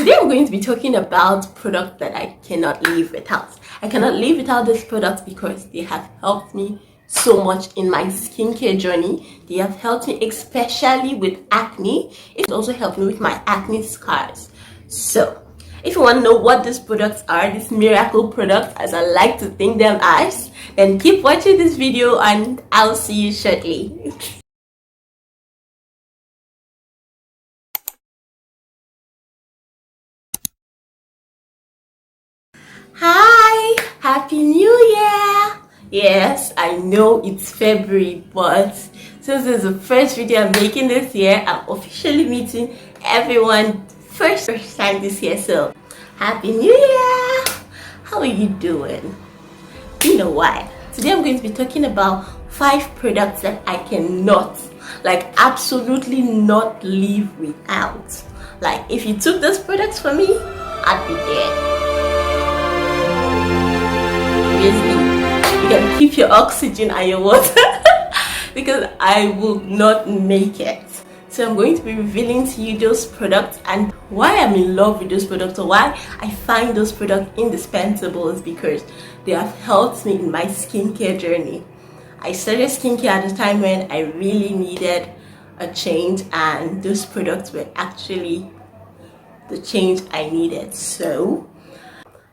Today I'm going to be talking about products that I cannot live without. I cannot live without these products because they have helped me so much in my skincare journey. They have helped me especially with acne. It also helped me with my acne scars. So if you want to know what these products are, these miracle products as I like to think them as, then keep watching this video and I'll see you shortly. Hi! Happy New Year! Yes, I know it's February, but since this is the first video I'm making this year, I'm officially meeting everyone first time this year. So, Happy New Year! How are you doing? You know why? Today I'm going to be talking about 5 products that I cannot, like absolutely not live without. Like if you took those products from me, I'd be dead. You can keep your oxygen and your water because I will not make it. So I'm going to be revealing to you those products and why I'm in love with those products, or why I find those products indispensable is because they have helped me in my skincare journey. I started skincare at a time when I really needed a change, and those products were actually the change I needed. So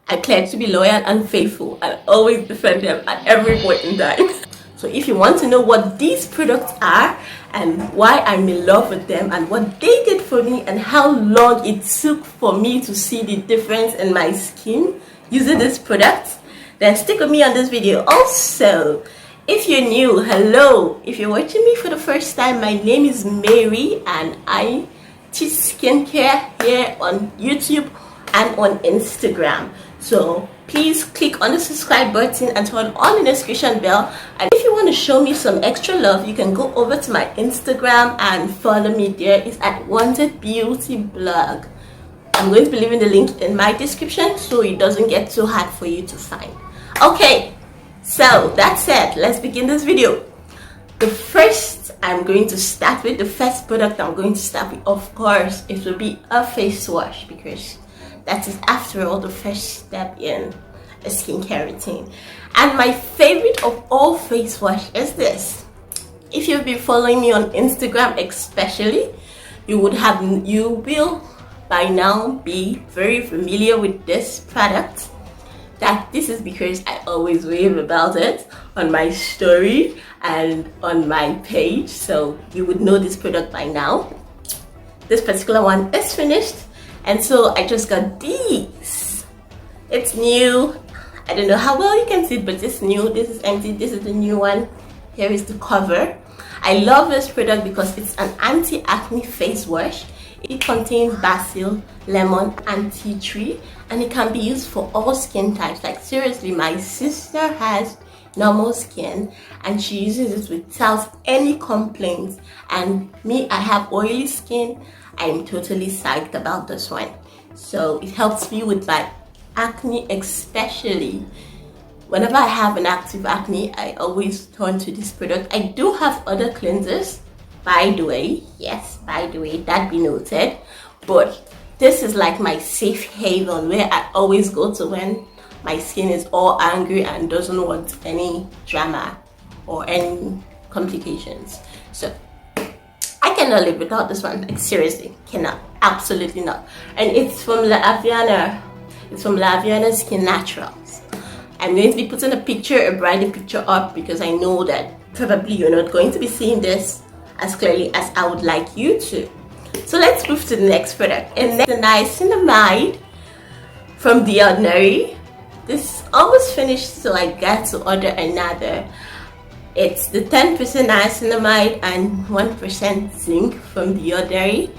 I pledge to be loyal and faithful and always defend them at every point in time. So if you want to know what these products are and why I'm in love with them and what they did for me and how long it took for me to see the difference in my skin using this product, then stick with me on this video. Also, if you're new, hello. If you're watching me for the first time, my name is Mary and I teach skincare here on YouTube and on Instagram. So please click on the subscribe button and turn on the notification bell. And if you want to show me some extra love, you can go over to my Instagram and follow me there. It's at Wanted Beauty Blog. I'm going to be leaving the link in my description so it doesn't get too hard for you to find. Okay, so that's it. Let's begin this video. The first product I'm going to start with, of course, it will be a face wash, because that is, after all, the first step in a skincare routine. And my favorite of all face wash is this. If you've been following me on Instagram especially, you will by now be very familiar with this product. This is because I always rave about it on my story and on my page, so you would know this product by now. This particular one is finished, and so I just got these. It's new. I don't know how well you can see it, but it's new. This is empty. This is the new one. Here is the cover. I love this product because it's an anti-acne face wash. It contains basil, lemon, and tea tree, and it can be used for all skin types. Like seriously, my sister has normal skin and she uses it without any complaints, and me, I have oily skin. I'm totally psyched about this one. So it helps me with my acne, especially whenever I have an active acne. I always turn to this product. I do have other cleansers, by the way. Yes, by the way, that be noted. But this is like my safe haven where I always go to when my skin is all angry and doesn't want any drama or any complications. So I cannot live without this one. Like seriously, cannot. Absolutely not. And it's from Laviana. It's from Laviana Skin Naturals. I'm going to be putting a branding picture up because I know that probably you're not going to be seeing this as clearly as I would like you to. So let's move to the next product. And the niacinamide from The Ordinary. This is almost finished, so I got to order another. It's the 10% niacinamide and 1% zinc from The Ordinary.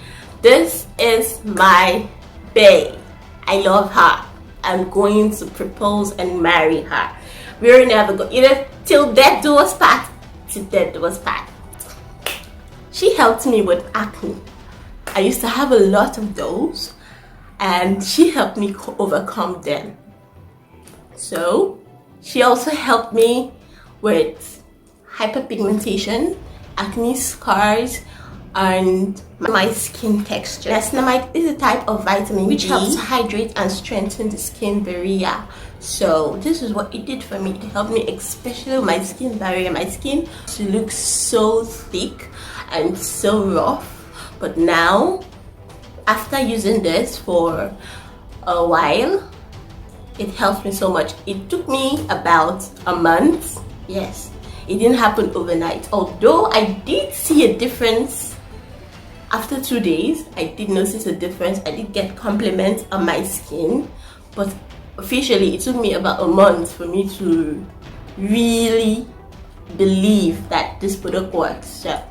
This is my bae. I love her. I'm going to propose and marry her. We're never going, either till death do us part, till death do us part. She helped me with acne. I used to have a lot of those, and she helped me overcome them. So she also helped me with hyperpigmentation, acne scars, and my skin texture. Niacinamide is a type of vitamin which helps to hydrate and strengthen the skin barrier. So this is what it did for me. It helped me, especially my skin barrier. My skin used to look so thick and so rough, but now after using this for a while, it helped me so much. It took me about a month. Yes, it didn't happen overnight, although I did see a difference after 2 days. I did notice a difference. I did get compliments on my skin, but officially it took me about a month for me to really believe that this product works. So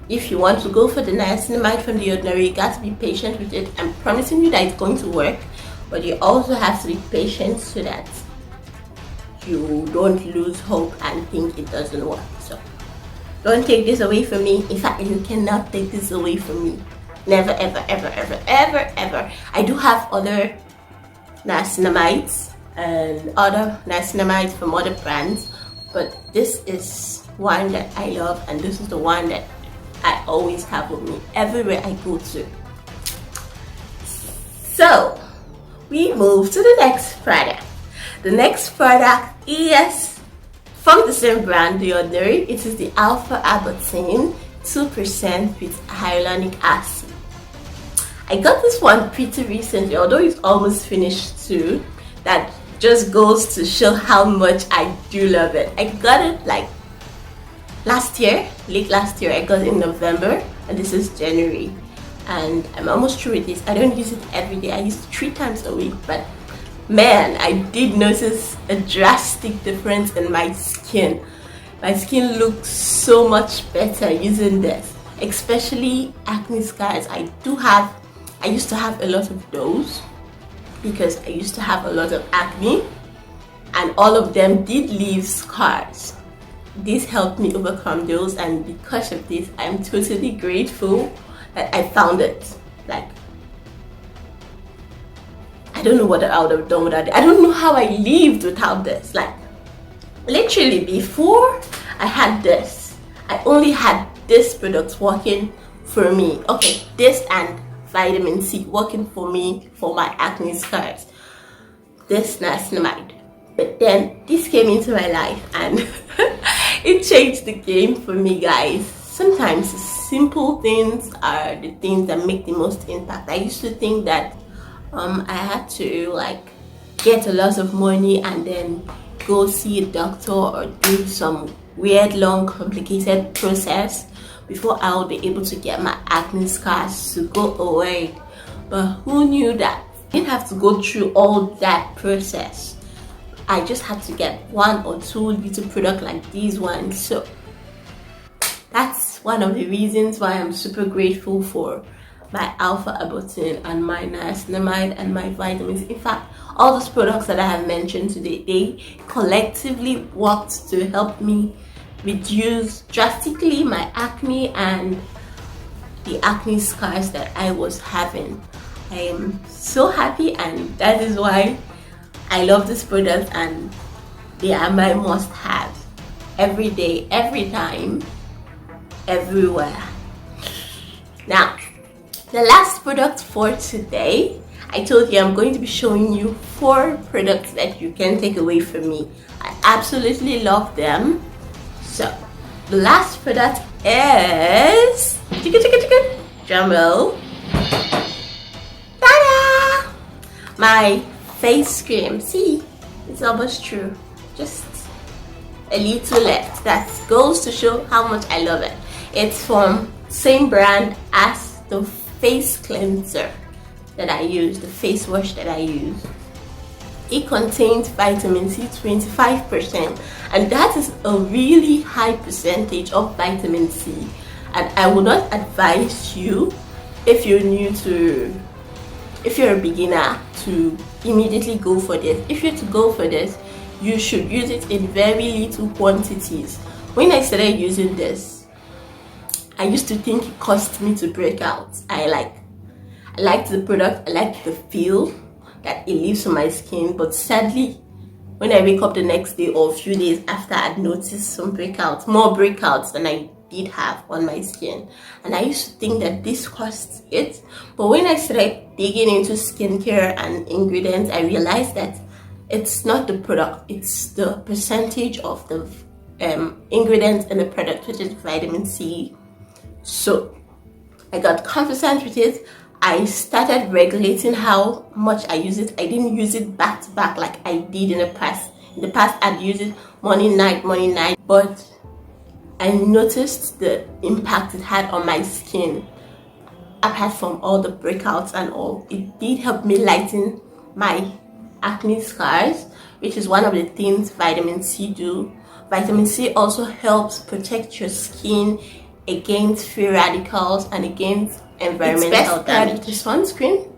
if you want to go for the niacinamide from The Ordinary, you got to be patient with it. I'm promising you that it's going to work, but you also have to be patient so that you don't lose hope and think it doesn't work. So don't take this away from me. In fact, you cannot take this away from me. Never, ever, ever, ever, ever, ever. I do have other niacinamides and other niacinamides from other brands, but this is one that I love, and this is the one that I always have with me everywhere I go to. So we move to the next product. The next product is from the same brand, The Ordinary. It is the Alpha Abutin 2% with hyaluronic acid. I got this one pretty recently, although it's almost finished too. That just goes to show how much I do love it. I got it like last year, late last year. I got it in November, and this is January, and I'm almost through with this. I don't use it every day. I use it 3 times a week, but man, I did notice a drastic difference in my skin. My skin looks so much better using this, especially acne scars. I used to have a lot of those because I used to have a lot of acne, and all of them did leave scars. This helped me overcome those, and because of this, I'm totally grateful that I found it. Like, I don't know what I would have done without it. I don't know how I lived without this. Like, literally before I had this, I only had this product working for me. Okay, this and vitamin C working for me for my acne scars. This niacinamide. But then this came into my life and it changed the game for me, guys. Sometimes simple things are the things that make the most impact. I used to think that I had to like get a lot of money and then go see a doctor or do some weird, long, complicated process before I would be able to get my acne scars to go away. But who knew that? I didn't have to go through all that process. I just had to get 1 or 2 little products like these ones. So that's one of the reasons why I'm super grateful for my Alpha Abutin and my niacinamide and my vitamins. In fact, all those products that I have mentioned today, they collectively worked to help me reduce drastically my acne and the acne scars that I was having. I am so happy, and that is why I love this product, and they are my must-have every day, every time, everywhere. Now, the last product for today, I told you I'm going to be showing you 4 products that you can take away from me. I absolutely love them. So, the last product is drum roll. Ta-da! My face cream. See, it's almost true. Just a little left. That goes to show how much I love it. It's from same brand as the face cleanser that I use, the face wash that I use. It contains vitamin C, 25%, and that is a really high percentage of vitamin C. And I would not advise you, if you're a beginner, to immediately go for this. If you're to go for this, you should use it in very little quantities. When I started using this, I used to think it cost me to break out. I liked the product, I liked the feel that it leaves on my skin, but sadly, when I wake up the next day or a few days after, I'd noticed some breakouts, more breakouts than I did have on my skin, and I used to think that this caused it. But when I started digging into skincare and ingredients, I realized that it's not the product, it's the percentage of the ingredients in the product, which is vitamin C. So I got conversant with it. I started regulating how much I use it. I didn't use it back to back like I did in the past. In the past, I'd use it morning, night, but I noticed the impact it had on my skin. Apart from all the breakouts and all, it did help me lighten my acne scars, which is one of the things vitamin C do. Vitamin C also helps protect your skin against free radicals and against environmental damage. The sunscreen,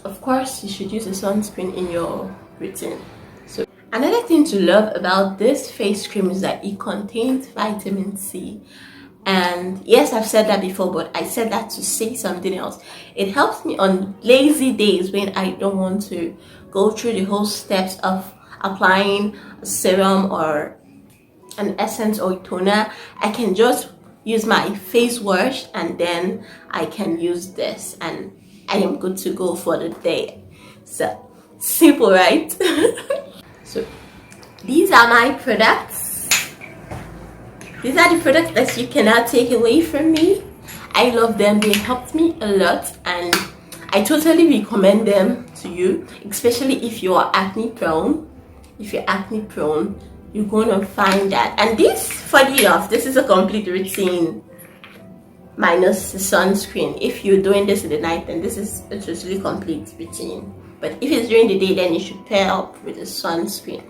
of course, you should use a sunscreen in your routine. So another thing to love about this face cream is that it contains vitamin C. And yes, I've said that before, but I said that to say something else. It helps me on lazy days when I don't want to go through the whole steps of applying a serum or an essence or toner. I can just use my face wash and then I can use this and I am good to go for the day. So simple, right? So these are my products. These are the products that you cannot take away from me. I love them. They helped me a lot and I totally recommend them to you, especially if you are acne prone. If you're acne prone, you're going to find that. And this, funny enough, this is a complete routine minus the sunscreen. If you're doing this in the night, then this is a totally complete routine. But if it's during the day, then you should pair up with the sunscreen.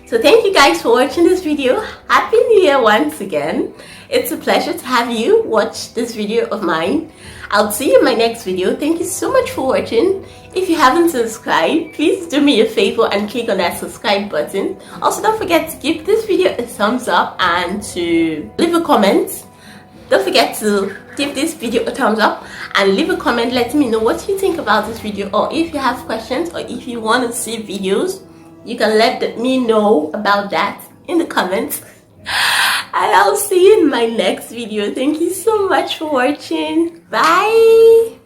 So thank you guys for watching this video. Happy New Year once again. It's a pleasure to have you watch this video of mine. I'll see you in my next video. Thank you so much for watching. If you haven't subscribed, please do me a favor and click on that subscribe button. Also, don't forget to give this video a thumbs up and to leave a comment. Don't forget to give this video a thumbs up and leave a comment letting me know what you think about this video, or if you have questions or if you want to see videos, you can let me know about that in the comments. And I'll see you in my next video. Thank you so much for watching. Bye.